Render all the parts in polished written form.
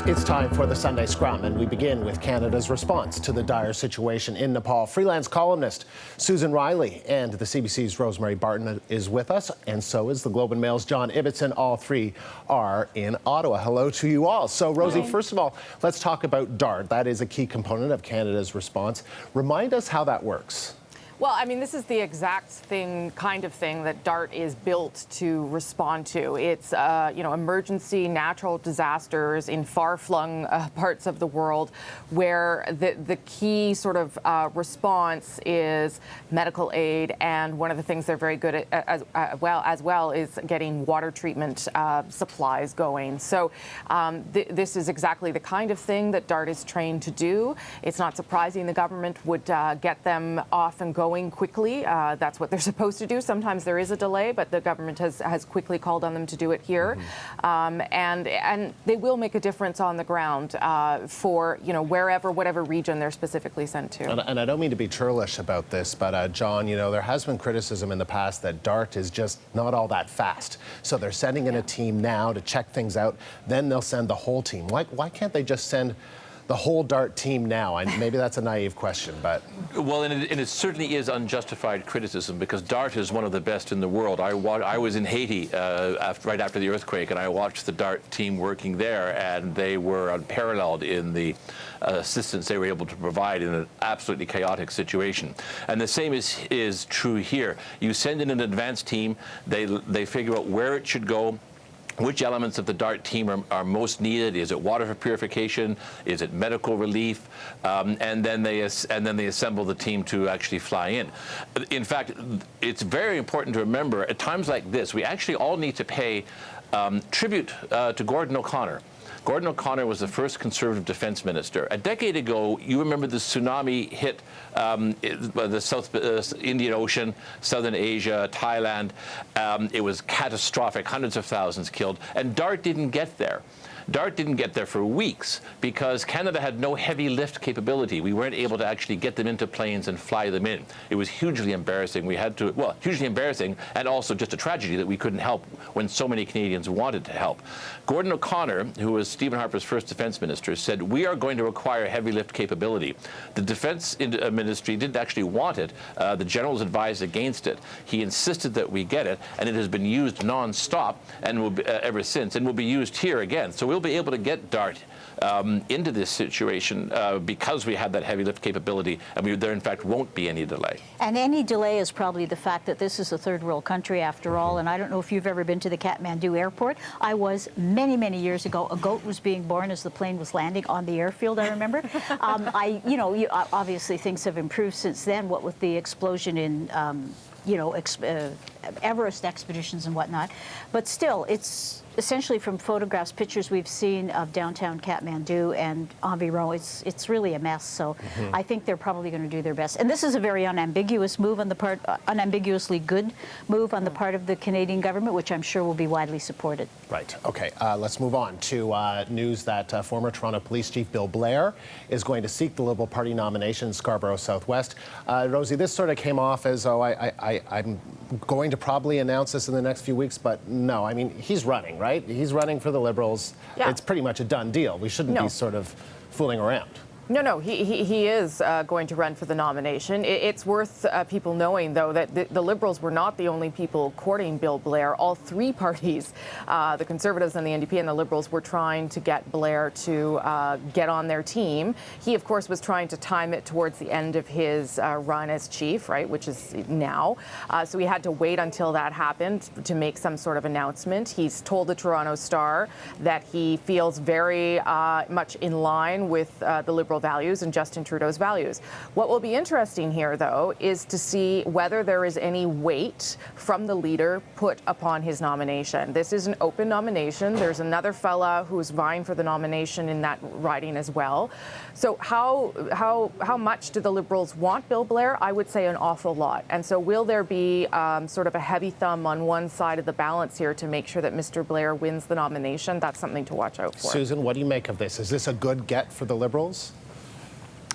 It's time for the Sunday Scrum, and we begin with Canada's response to the dire situation in Nepal. Freelance columnist Susan Riley and the CBC's Rosemary Barton is with us, and so is the Globe and Mail's John Ibbotson. All three are in Ottawa. Hello to you all. So, Rosie, first of all, let's talk about DART. That is a key component of Canada's response. Remind us how that works. Well, I mean, this is the exact kind of thing that DART is built to respond to. It's, emergency natural disasters in far-flung parts of the world where the key sort of response is medical aid. And one of the things they're very good at as well is getting water treatment supplies going. So this is exactly the kind of thing that DART is trained to do. It's not surprising the government would get them off and going quickly. That's what they're supposed to do. Sometimes there is a delay, but the government has quickly called on them to do it here. And they will make a difference on the ground for, whatever region they're specifically sent to. And I don't mean to be churlish about this, but John, there has been criticism in the past that DART is just not all that fast. So they're sending in a team now to check things out. Then they'll send the whole team. Why can't they just send the whole DART team now? And maybe that's a naive question, but... Well, and it certainly is unjustified criticism, because DART is one of the best in the world. I was in Haiti right after the earthquake, and I watched the DART team working there, and they were unparalleled in the assistance they were able to provide in an absolutely chaotic situation. And the same is true here. You send in an advanced team, they figure out where it should go, which elements of the DART team are most needed. Is it water purification? Is it medical relief? And then they assemble the team to actually fly in. In fact, it's very important to remember, at times like this, we actually all need to pay tribute to Gordon O'Connor. Gordon O'Connor was the first Conservative defense minister. A decade ago, you remember the tsunami hit the South Indian Ocean, Southern Asia, Thailand. It was catastrophic, hundreds of thousands killed, and DART didn't get there. DART didn't get there for weeks because Canada had no heavy lift capability. We weren't able to actually get them into planes and fly them in. It was hugely embarrassing. Hugely embarrassing, and also just a tragedy that we couldn't help when so many Canadians wanted to help. Gordon O'Connor, who was Stephen Harper's first defense minister, said, we are going to require heavy lift capability. The defense ministry didn't actually want it. The generals advised against it. He insisted that we get it, and it has been used non-stop and will be, ever since, and will be used here again. So we'll be able to get DART into this situation because we have that heavy lift capability, and there in fact won't be any delay. And any delay is probably the fact that this is a third world country after all, and I don't know if you've ever been to the Kathmandu airport. I was many years ago. A goat was being born as the plane was landing on the airfield, I remember. Obviously things have improved since then, what with the explosion in Everest expeditions and whatnot. But still, it's essentially from photographs, pictures we've seen of downtown Kathmandu and Environ, it's really a mess. So I think they're probably going to do their best. And this is a very unambiguous move on the part, unambiguously good move on the part of the Canadian government, which I'm sure will be widely supported. Right. Okay. Let's move on to news that former Toronto Police Chief Bill Blair is going to seek the Liberal Party nomination in Scarborough Southwest. Rosie, this sort of came off as, I'm going to probably announce this in the next few weeks, but no, I mean, he's running, right? He's running for the Liberals. Yeah. It's pretty much a done deal. We shouldn't be sort of fooling around. No, he is going to run for the nomination. It's worth people knowing, though, that the Liberals were not the only people courting Bill Blair. All three parties, the Conservatives and the NDP and the Liberals, were trying to get Blair to get on their team. He, of course, was trying to time it towards the end of his run as chief, right, which is now. So he had to wait until that happened to make some sort of announcement. He's told the Toronto Star that he feels very much in line with the Liberal values and Justin Trudeau's values. What will be interesting here, though, is to see whether there is any weight from the leader put upon his nomination. This is an open nomination. There's another fella who's vying for the nomination in that riding as well. So how much do the Liberals want Bill Blair? I would say an awful lot. And so will there be sort of a heavy thumb on one side of the balance here to make sure that Mr. Blair wins the nomination? That's something to watch out for. Susan, what do you make of this? Is this a good get for the Liberals?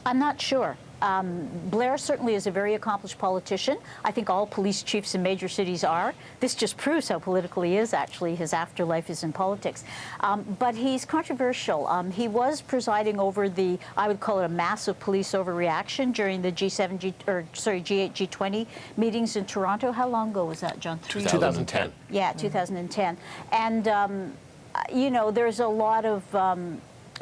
I'm not sure. Blair certainly is a very accomplished politician. I think all police chiefs in major cities are. This just proves how political he is, actually. His afterlife is in politics. But he's controversial. He was presiding over the, I would call it a massive police overreaction during the G8, G20 meetings in Toronto. How long ago was that, John? 2010. Yeah, 2010. And, you know, there's a lot of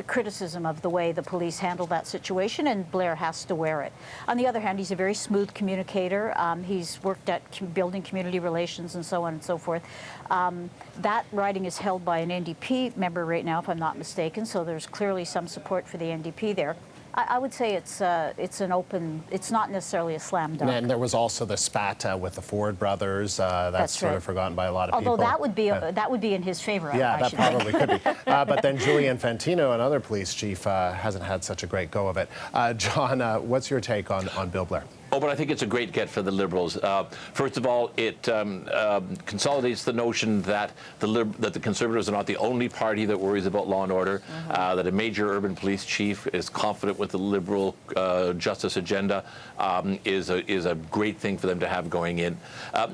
criticism of the way the police handled that situation, and Blair has to wear it. On the other hand, he's a very smooth communicator. He's worked at building community relations and so on and so forth. That riding is held by an NDP member right now, if I'm not mistaken, so there's clearly some support for the NDP there. I would say it's an open, it's not necessarily a slam dunk. And there was also the spat with the Ford brothers. That's sort of forgotten by a lot of people. Although that would be in his favor. Yeah, I that should probably think. could be. But then Julian Fantino, another police chief, hasn't had such a great go of it. John, what's your take on Bill Blair? Oh, but I think it's a great get for the Liberals. First of all, it consolidates the notion that the Conservatives are not the only party that worries about law and order, that a major urban police chief is confident with the Liberal justice agenda is a great thing for them to have going in.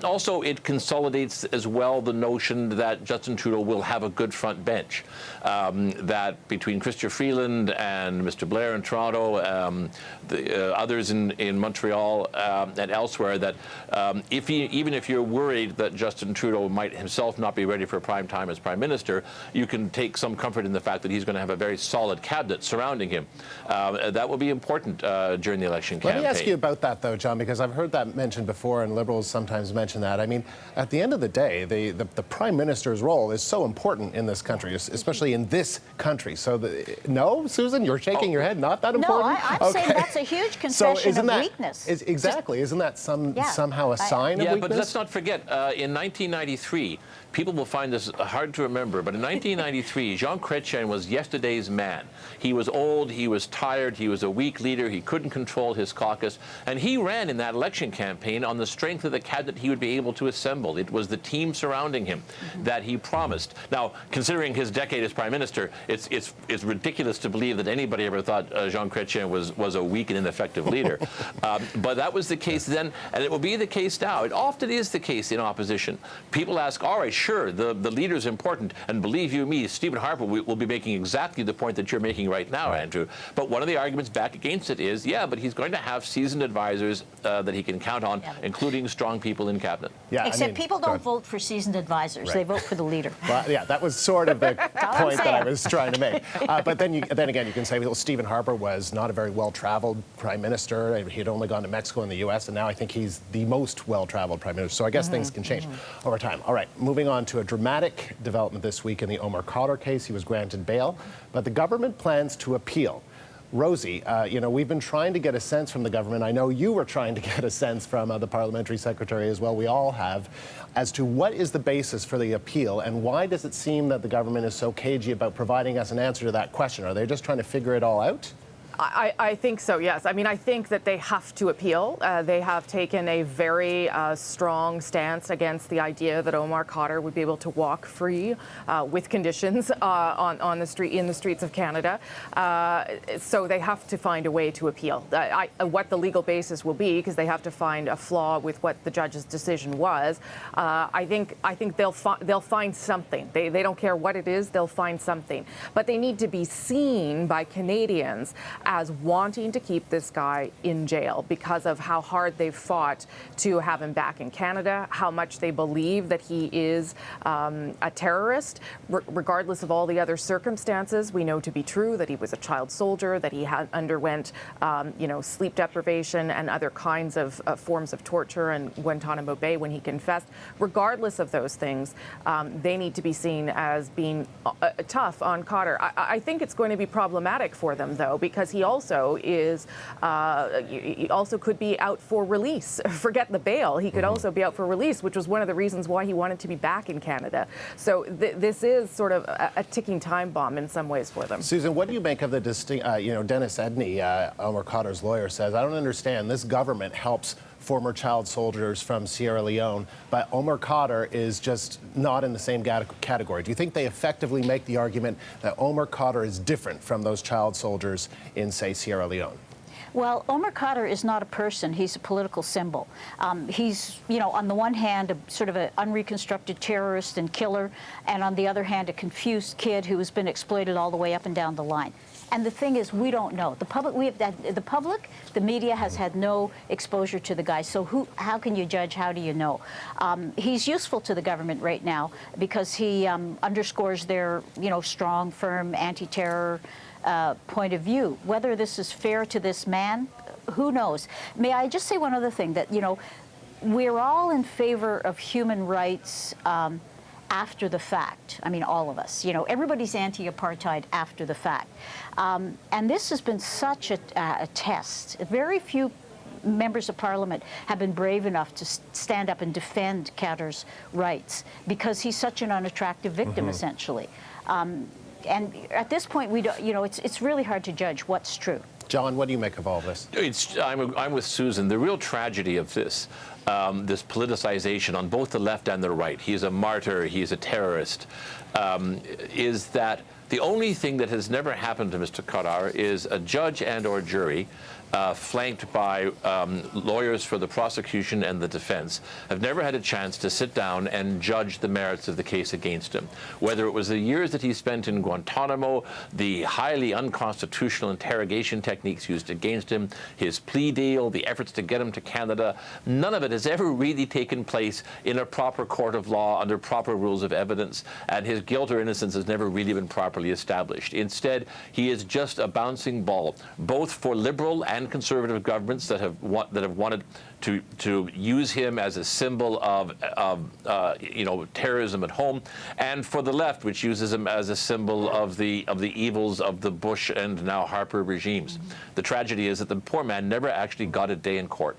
Also, it consolidates as well the notion that Justin Trudeau will have a good front bench, that between Chrystia Freeland and Mr. Blair in Toronto, the others in Montreal, and elsewhere, that even if you're worried that Justin Trudeau might himself not be ready for prime time as Prime Minister, you can take some comfort in the fact that he's going to have a very solid cabinet surrounding him. That will be important during the election campaign. Let me ask you about that, though, John, because I've heard that mentioned before, and Liberals sometimes mention that. I mean, at the end of the day, the Prime Minister's role is so important in this country, especially in this country. So, no, Susan, you're shaking your head. Not that important? No, I'm saying that's a huge concession of weakness. Exactly. Isn't that somehow a sign of weakness? Yeah, but let's not forget, in 1993, people will find this hard to remember, but in 1993, Jean Chrétien was yesterday's man. He was old, he was tired, he was a weak leader, he couldn't control his caucus, and he ran in that election campaign on the strength of the cabinet he would be able to assemble. It was the team surrounding him that he promised. Now, considering his decade as Prime Minister, it's ridiculous to believe that anybody ever thought Jean Chrétien was a weak and ineffective leader. But that was the case then, and it will be the case now. It often is the case in opposition. People ask, all right, sure, the leader's important, and believe you me, Stephen Harper will be making exactly the point that you're making right now, Andrew. But one of the arguments back against it is, yeah, but he's going to have seasoned advisors that he can count on, including strong people in cabinet. Yeah, except people don't vote for seasoned advisors. Right. They vote for the leader. Well, yeah, that was sort of the point that I was trying to make. But then again, you can say, well, Stephen Harper was not a very well-traveled Prime Minister. He had only gone to Mexico and the U.S., and now I think he's the most well-traveled Prime Minister. So I guess things can change over time. All right, moving on to a dramatic development this week in the Omar Khadr case. He was granted bail, but the government plans to appeal. Rosie, you know, we've been trying to get a sense from the government. I know you were trying to get a sense from the parliamentary secretary as well. We all have, as to what is the basis for the appeal, and why does it seem that the government is so cagey about providing us an answer to that question? Are they just trying to figure it all out? I think so, yes. I mean, I think that they have to appeal. They have taken a very strong stance against the idea that Omar Khadr would be able to walk free with conditions on the street, in the streets of Canada. So they have to find a way to appeal. What the legal basis will be, because they have to find a flaw with what the judge's decision was. I think they'll find something. They don't care what it is. They'll find something. But they need to be seen by Canadians as wanting to keep this guy in jail because of how hard they've fought to have him back in Canada, how much they believe that he is a terrorist, regardless of all the other circumstances. We know to be true that he was a child soldier, that he had underwent, sleep deprivation and other kinds of forms of torture in Guantanamo Bay when he confessed. Regardless of those things, they need to be seen as being tough on Khadr. I think it's going to be problematic for them, though, because he also could be out for release. Forget the bail. He could also be out for release, which was one of the reasons why he wanted to be back in Canada. So this is sort of a ticking time bomb in some ways for them. Susan, what do you make of the Dennis Edney, Omar Khadr's lawyer, says, I don't understand. This government helps former child soldiers from Sierra Leone, but Omar Khadr is just not in the same category. Do you think they effectively make the argument that Omar Khadr is different from those child soldiers in, say, Sierra Leone? Well, Omar Khadr is not a person. He's a political symbol. He's, you know, on the one hand, a sort of an unreconstructed terrorist and killer, and on the other hand, a confused kid who has been exploited all the way up and down the line. And the thing is, we don't know. The media has had no exposure to the guy. So how can you judge? How do you know? He's useful to the government right now because he underscores their, you know, strong, firm anti-terror point of view. Whether this is fair to this man, who knows? May I just say one other thing, that, you know, we're all in favor of human rights after the fact. I mean, all of us. You know, everybody's anti-apartheid after the fact. And this has been such a test. Very few members of Parliament have been brave enough to stand up and defend Khadr's rights because he's such an unattractive victim, essentially. And at this point, we don't. You know, it's really hard to judge what's true. John, what do you make of all this? I'm with Susan. The real tragedy of this, this politicization on both the left and the right, he's a martyr, he's a terrorist, is that the only thing that has never happened to Mr. Khadr is a judge and or jury flanked by lawyers for the prosecution and the defense, have never had a chance to sit down and judge the merits of the case against him. Whether it was the years that he spent in Guantanamo, the highly unconstitutional interrogation techniques used against him, his plea deal, the efforts to get him to Canada, none of it has ever really taken place in a proper court of law under proper rules of evidence, and his guilt or innocence has never really been properly established. Instead, he is just a bouncing ball, both for liberal and conservative governments that have wanted to use him as a symbol of you know, terrorism at home, and for the left, which uses him as a symbol of the evils of the Bush and now Harper regimes. The tragedy is that the poor man never actually got a day in court.